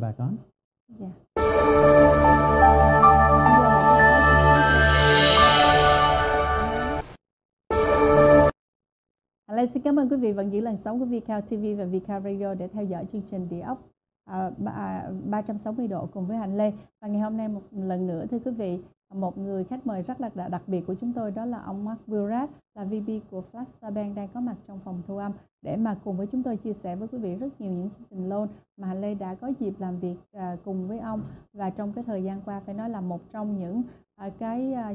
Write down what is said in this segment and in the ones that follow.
back on. Yeah. Hạnh xin cảm ơn quý vị vẫn giữ làn sóng của VCAL TV và VCAL Radio để theo dõi chương trình Địa ốc 360 độ cùng với Hạnh Lê. Và ngày hôm nay một lần nữa thưa quý vị, một người khách mời rất là đặc biệt của chúng tôi, đó là ông Reup, là VP của Flagstar Bank, đang có mặt trong phòng thu âm để mà cùng với chúng tôi chia sẻ với quý vị rất nhiều những chương trình loan mà Hạnh Lê đã có dịp làm việc cùng với ông. Và trong cái thời gian qua phải nói là một trong những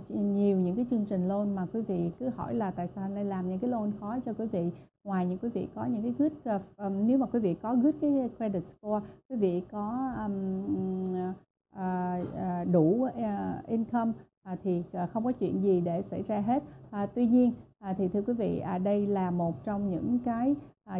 nhiều những cái chương trình loan mà quý vị cứ hỏi là tại sao Hạnh Lê làm những cái loan khó cho quý vị. Ngoài những quý vị có những cái good, nếu mà quý vị có good cái credit score, quý vị có đủ income thì không có chuyện gì để xảy ra hết. Tuy nhiên thì thưa quý vị, đây là một trong những cái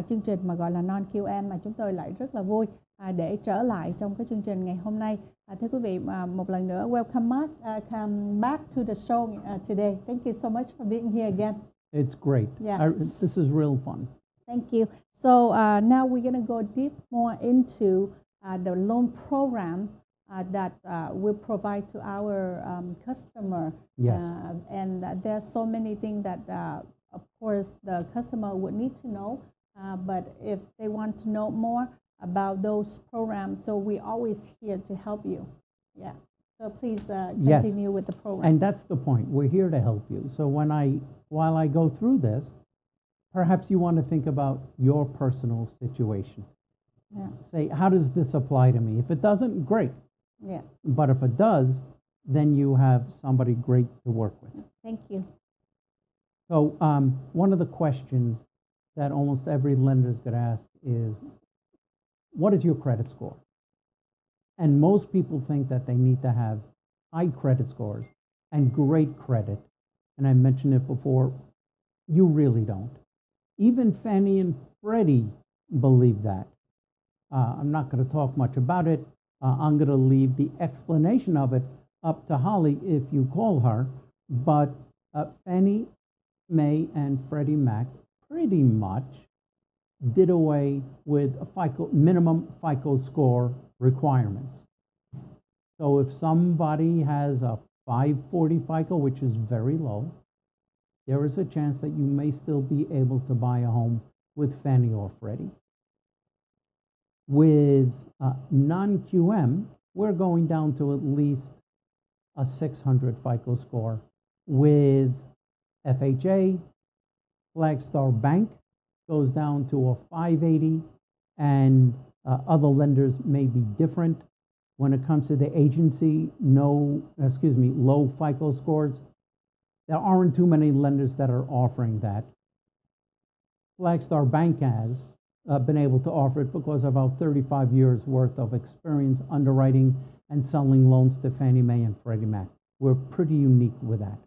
chương trình mà gọi là non-QM mà chúng tôi lại rất là vui để trở lại trong cái chương trình ngày hôm nay. Thưa quý vị, một lần nữa welcome Mark, come back to the show today. Thank you so much for being here again. It's great. Yeah. This is real fun. Thank you. So now we're going to go deep more into the loan program that we provide to our customer. Yes. And there are so many things that, of course, the customer would need to know. But if they want to know more about those programs, so we're always here to help you. Yeah. So please continue with the program. And that's the point. We're here to help you. So while I go through this, perhaps you want to think about your personal situation. Yeah. Say, how does this apply to me? If it doesn't, great. Yeah. But if it does, then you have somebody great to work with. Thank you. So one of the questions that almost every lender is going to ask is, what is your credit score? And most people think that they need to have high credit scores and great credit. And I mentioned it before, you really don't. Even Fannie and Freddie believe that. I'm not going to talk much about it. I'm going to leave the explanation of it up to Holly if you call her. But Fannie Mae and Freddie Mac pretty much did away with minimum FICO score requirements. So if somebody has a 540 FICO, which is very low, there is a chance that you may still be able to buy a home with Fannie or Freddie. With non-QM, we're going down to at least a 600 FICO score. With FHA, Flagstar Bank goes down to a 580, and other lenders may be different. When it comes to the agency, low FICO scores, there aren't too many lenders that are offering that. Flagstar Bank has been able to offer it because of about 35 years worth of experience underwriting and selling loans to Fannie Mae and Freddie Mac. We're pretty unique with that.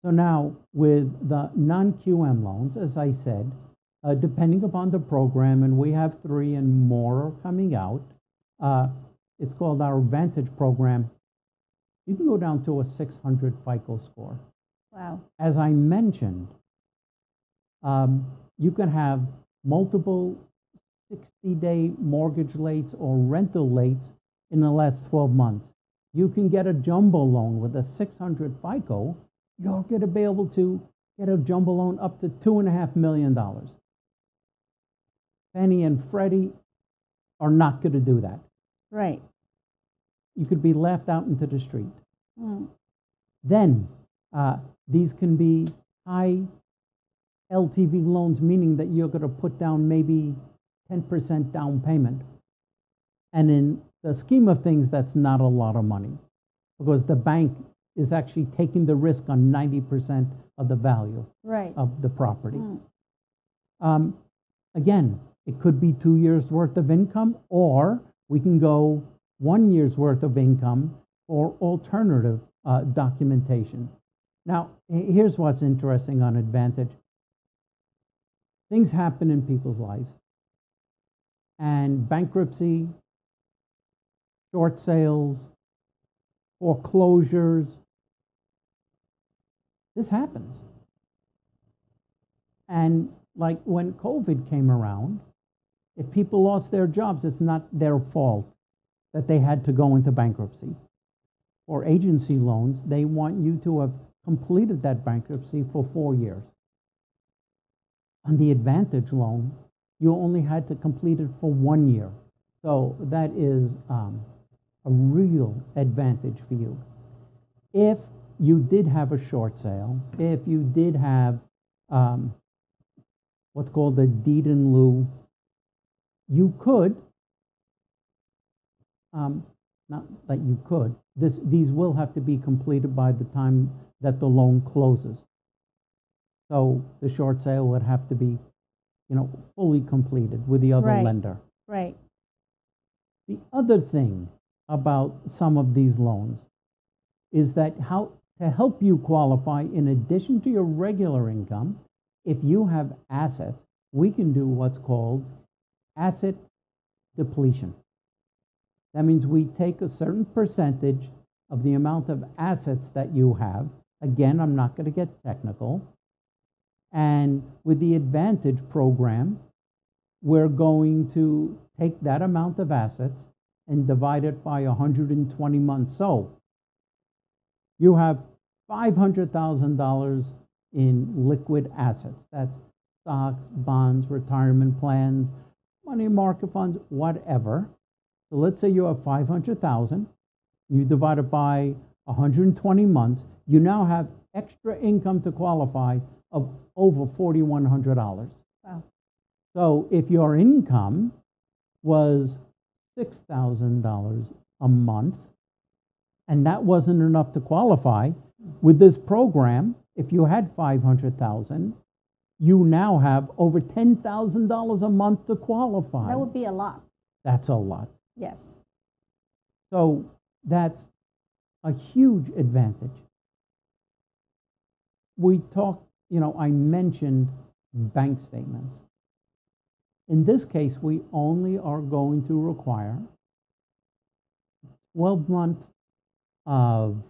So now with the non-QM loans, as I said, depending upon the program, and we have 3 and more coming out, it's called our Advantage program. You can go down to a 600 FICO score. Wow. As I mentioned, you can have multiple 60-day mortgage lates or rental lates in the last 12 months. You can get a jumbo loan with a 600 FICO. You're going to be able to get a jumbo loan up to $2.5 million. Fannie and Freddie are not going to do that. Right. You could be laughed out into the street. Mm. Then these can be high LTV loans, meaning that you're going to put down maybe 10% down payment. And in the scheme of things, that's not a lot of money because the bank is actually taking the risk on 90% of the value of the property. Mm. Again, it could be 2 years worth of income, or we can go 1 year's worth of income or alternative documentation. Now, here's what's interesting on Advantage. Things happen in people's lives, and bankruptcy, short sales, foreclosures, this happens. And like when COVID came around, if people lost their jobs, it's not their fault. that they had to go into bankruptcy. For agency loans, they want you to have completed that bankruptcy for 4 years. On the Advantage loan, you only had to complete it for 1 year. So that is a real advantage for you. If you did have a short sale, if you did have what's called a deed in lieu, you could, not that you could, these will have to be completed by the time that the loan closes. So the short sale would have to be, fully completed with the other lender. Right. The other thing about some of these loans is that to help you qualify, in addition to your regular income, if you have assets, we can do what's called asset depletion. That means we take a certain percentage of the amount of assets that you have. Again, I'm not going to get technical. And with the Advantage program, we're going to take that amount of assets and divide it by 120 months. So you have $500,000 in liquid assets. That's stocks, bonds, retirement plans, money market funds, whatever. So let's say you have 500,000. You divide it by 120 months. You now have extra income to qualify of over $4,100. Wow. So if your income was $6,000 a month, and that wasn't enough to qualify, with this program, if you had 500,000, you now have over $10,000 a month to qualify. That would be a lot. That's a lot. Yes. So that's a huge advantage. We talked, I mentioned bank statements. In this case, we only are going to require 12 months of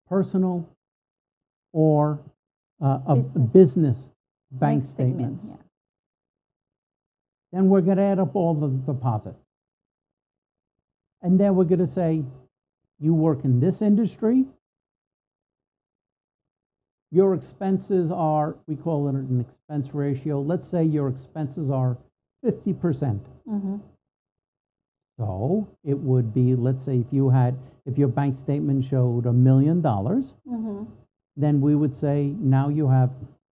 personal or business bank statements. Yeah. Then we're going to add up all the deposits. And then we're going to say, you work in this industry, your expenses are, we call it an expense ratio. Let's say your expenses are 50%. Mm-hmm. So it would be, let's say if your bank statement showed $1 million, Mm-hmm. then we would say now you have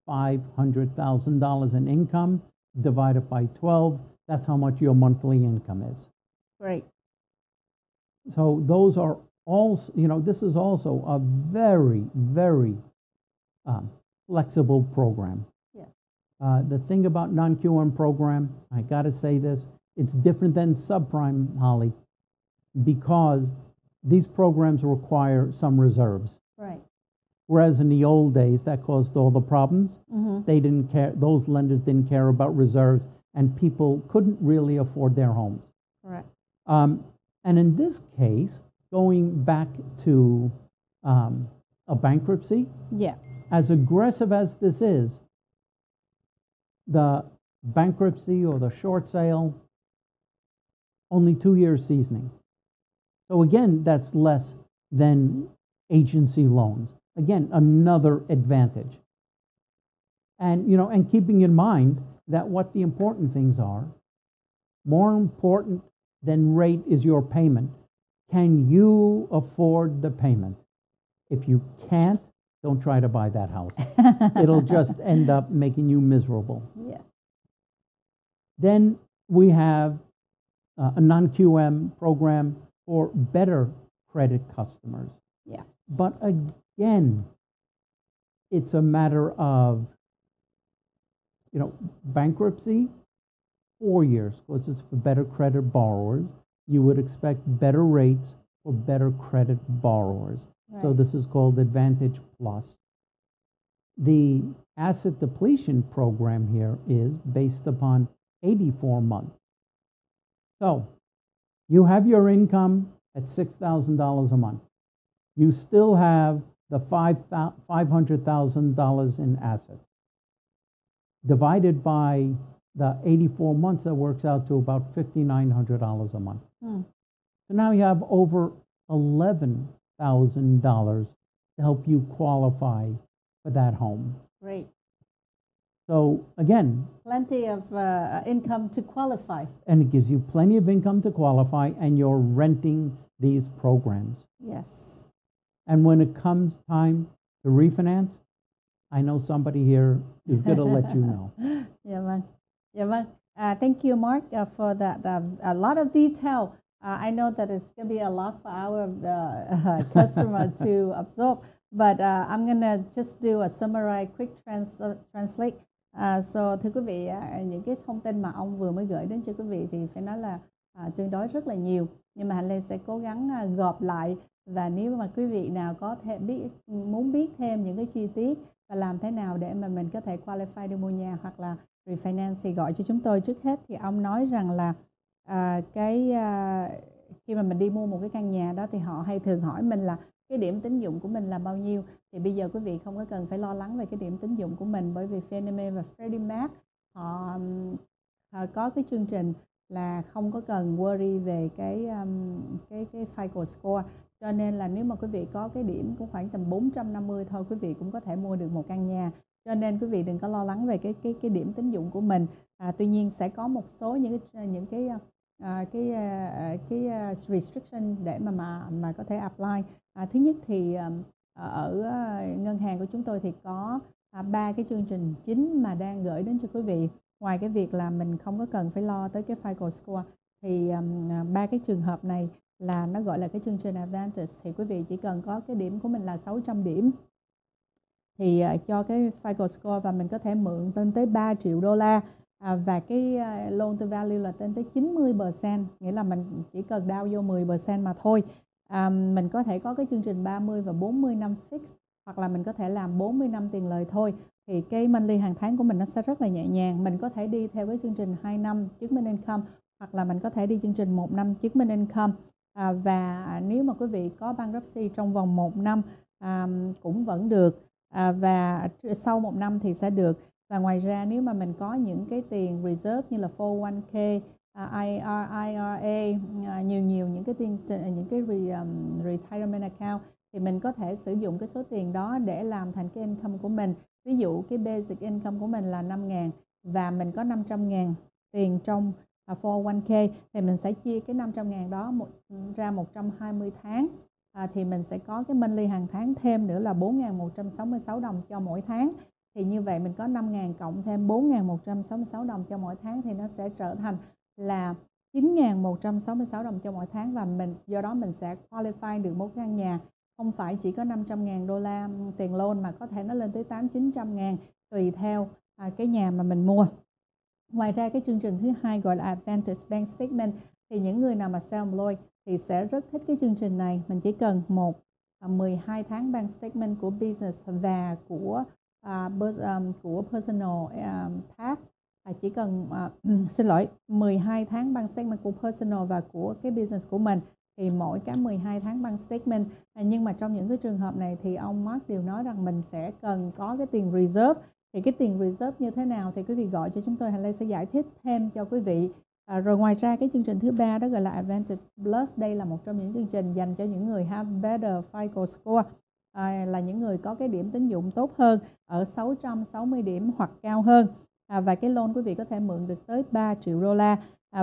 $500,000 in income divided by 12. That's how much your monthly income is. Great. So those are also, this is also a very, very flexible program. Yes. The thing about non-QM program, I got to say this, it's different than subprime, Holly, because these programs require some reserves. Right. Whereas in the old days, that caused all the problems. Mm-hmm. They didn't care, those lenders didn't care about reserves, and people couldn't really afford their homes. Correct. And in this case, going back to a bankruptcy, Yeah. as aggressive as this is, the bankruptcy or the short sale, only 2 years seasoning. So again, that's less than agency loans. Again, another advantage. And, and keeping in mind that what the important things are, more important than rate is your payment. Can you afford the payment? If you can't, don't try to buy that house. It'll just end up making you miserable. Yes. Then we have a non-QM program for better credit customers. Yeah. But again, it's a matter of, bankruptcy, 4 years, because it's for better credit borrowers. You would expect better rates for better credit borrowers. Right. So this is called Advantage Plus. The asset depletion program here is based upon 84 months. So you have your income at $6,000 a month. You still have the $500,000 in assets. Divided by the 84 months, that works out to about $5,900 a month. So now you have over $11,000 to help you qualify for that home. Great. So again, Plenty of income to qualify. and it gives you plenty of income to qualify, and you're renting these programs. Yes. And when it comes time to refinance, I know somebody here is going to let you know. Dạ vâng. Dạ vâng. Thank you, Mark, for that. A lot of detail. I know that it's going to be a lot for our customer to absorb, but I'm going to just do a summary, quick translate. So thưa quý vị, những cái thông tin mà ông vừa mới gửi đến cho quý vị thì phải nói là tương đối rất là nhiều. Nhưng mà Hạnh Lê sẽ cố gắng gộp lại, và nếu mà quý vị nào có thể muốn biết thêm những cái chi tiết và làm thế nào để mà mình có thể qualify để mua nhà hoặc là refinance thì gọi cho chúng tôi. Trước hết thì ông nói rằng là khi mà mình đi mua một cái căn nhà đó thì họ hay thường hỏi mình là cái điểm tín dụng của mình là bao nhiêu. Thì bây giờ quý vị không có cần phải lo lắng về cái điểm tín dụng của mình, bởi vì Fannie Mae và Freddie Mac họ có cái chương trình là không có cần worry về cái FICO score. Cho nên là nếu mà quý vị có cái điểm cũng khoảng tầm 450 thôi, quý vị cũng có thể mua được một căn nhà. Cho nên quý vị đừng có lo lắng về cái điểm tín dụng của mình. Tuy nhiên sẽ có một số những cái restriction để mà có thể apply. Thứ nhất thì ở ngân hàng của chúng tôi thì có 3 cái chương trình chính mà đang gửi đến cho quý vị. Ngoài cái việc là mình không có cần phải lo tới cái FICO score, thì 3 cái trường hợp này là nó gọi là cái chương trình Advantage. Thì quý vị chỉ cần có cái điểm của mình là 600 điểm thì cho cái FICO score, và mình có thể mượn lên tới 3 triệu đô la, và cái loan to value là lên tới 90%, nghĩa là mình chỉ cần down vô 10% mà thôi. Mình có thể có cái chương trình 30 và 40 năm fix, hoặc là mình có thể làm 40 năm tiền lời thôi. Thì cái monthly hàng tháng của mình nó sẽ rất là nhẹ nhàng. Mình có thể đi theo cái chương trình 2 năm chứng minh income, hoặc là mình có thể đi chương trình 1 năm chứng minh income. Và nếu mà quý vị có bankruptcy trong vòng 1 năm cũng vẫn được, và sau 1 năm thì sẽ được. Và ngoài ra nếu mà mình có những cái tiền reserve như là 401k, IRA, nhiều những cái tiền, những cái retirement account, thì mình có thể sử dụng cái số tiền đó để làm thành cái income của mình. Ví dụ cái basic income của mình là 5.000 và mình có 500.000 tiền trong 401k, thì mình sẽ chia cái 500.000 đó ra 120 tháng. Thì mình sẽ có cái monthly hàng tháng thêm nữa là 4.166 đồng cho mỗi tháng. Thì như vậy mình có 5.000 cộng thêm 4.166 đồng cho mỗi tháng, thì nó sẽ trở thành là 9.166 đồng cho mỗi tháng. Và do đó mình sẽ qualify được một căn nhà không phải chỉ có 500.000 đô la tiền loan, mà có thể nó lên tới 800-900.000 tùy theo cái nhà mà mình mua. Ngoài ra cái chương trình thứ hai gọi là Advantage Bank Statement, thì những người nào mà self-employed thì sẽ rất thích cái chương trình này. Mình chỉ cần 12 tháng bank statement của business và của personal tax. Chỉ cần 12 tháng bank statement của personal và của cái business của mình, thì mỗi cái 12 tháng bank statement. Nhưng mà trong những cái trường hợp này thì ông Mark đều nói rằng mình sẽ cần có cái tiền reserve. Thì cái tiền reserve như thế nào thì quý vị gọi cho chúng tôi, Hạnh Lê sẽ giải thích thêm cho quý vị. Rồi ngoài ra cái chương trình thứ ba đó gọi là Advantage Plus. Đây là một trong những chương trình dành cho những người have better FICO score, là những người có cái điểm tín dụng tốt hơn ở 660 điểm hoặc cao hơn. Và cái loan quý vị có thể mượn được tới 3 triệu đô la.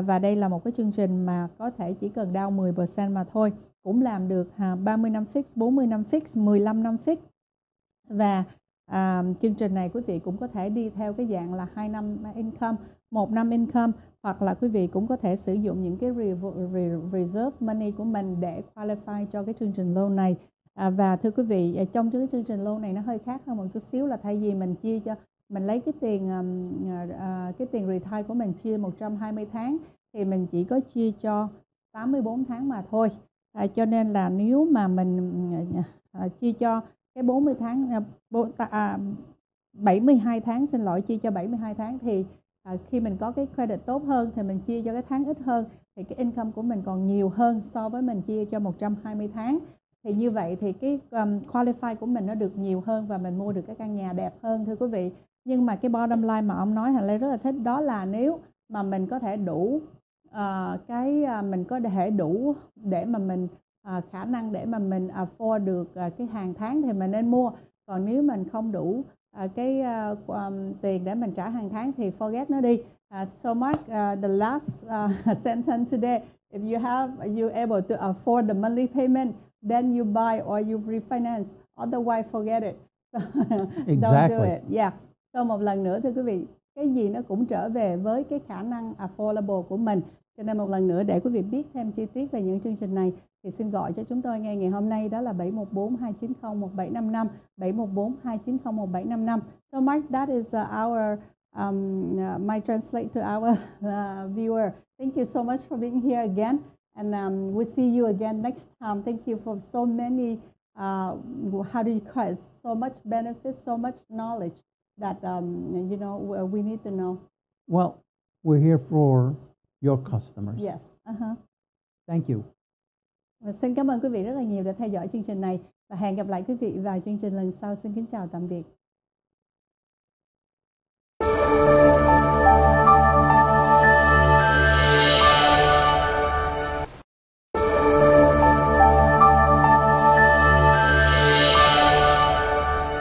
Và đây là một cái chương trình mà có thể chỉ cần down 10% mà thôi, cũng làm được 30 năm fix, 40 năm fix, 15 năm fix. Và chương trình này quý vị cũng có thể đi theo cái dạng là 2 năm income, 1 năm income, hoặc là quý vị cũng có thể sử dụng những cái reserve money của mình để qualify cho cái chương trình loan này. Và thưa quý vị, trong cái chương trình loan này nó hơi khác hơn một chút xíu, là thay vì mình chia cho mình lấy cái tiền retire của mình chia 120 tháng thì mình chỉ có chia cho 84 tháng mà thôi. Cho nên là nếu mà mình chia cho cái 40 tháng 72 tháng chia cho 72 tháng thì khi mình có cái credit tốt hơn thì mình chia cho cái tháng ít hơn, thì cái income của mình còn nhiều hơn so với mình chia cho 120 tháng. Thì như vậy thì cái qualify của mình nó được nhiều hơn và mình mua được cái căn nhà đẹp hơn, thưa quý vị. Nhưng mà cái bottom line mà ông nói Hạnh Lê rất là thích, đó là nếu mà mình có thể đủ mình có thể đủ để mà mình khả năng để mà mình afford được cái hàng tháng thì mình nên mua. Còn nếu mình không đủ tiền để mình trả hàng tháng thì forget nó đi. So Mark, the last sentence today, if you able to afford the monthly payment, then you buy or you refinance. Otherwise, forget it. Don't do it. Yeah. So một lần nữa thưa quý vị, cái gì nó cũng trở về với cái khả năng affordable của mình. Cho nên một lần nữa để quý vị biết thêm chi tiết về những chương trình này thì xin gọi cho chúng tôi ngay ngày hôm nay, đó là 714-290-1755, 714-290-1755. So Mark, that is our my translate to our viewer. Thank you so much for being here again, and we'll see you again next time. Thank you for so many how do you call it? So much benefit, so much knowledge that we need to know. Well, we're here for your customers. Yes. Thank you. Và xin cảm ơn quý vị rất là nhiều đã theo dõi chương trình này và hẹn gặp lại quý vị vào chương trình lần sau. Xin kính chào tạm biệt.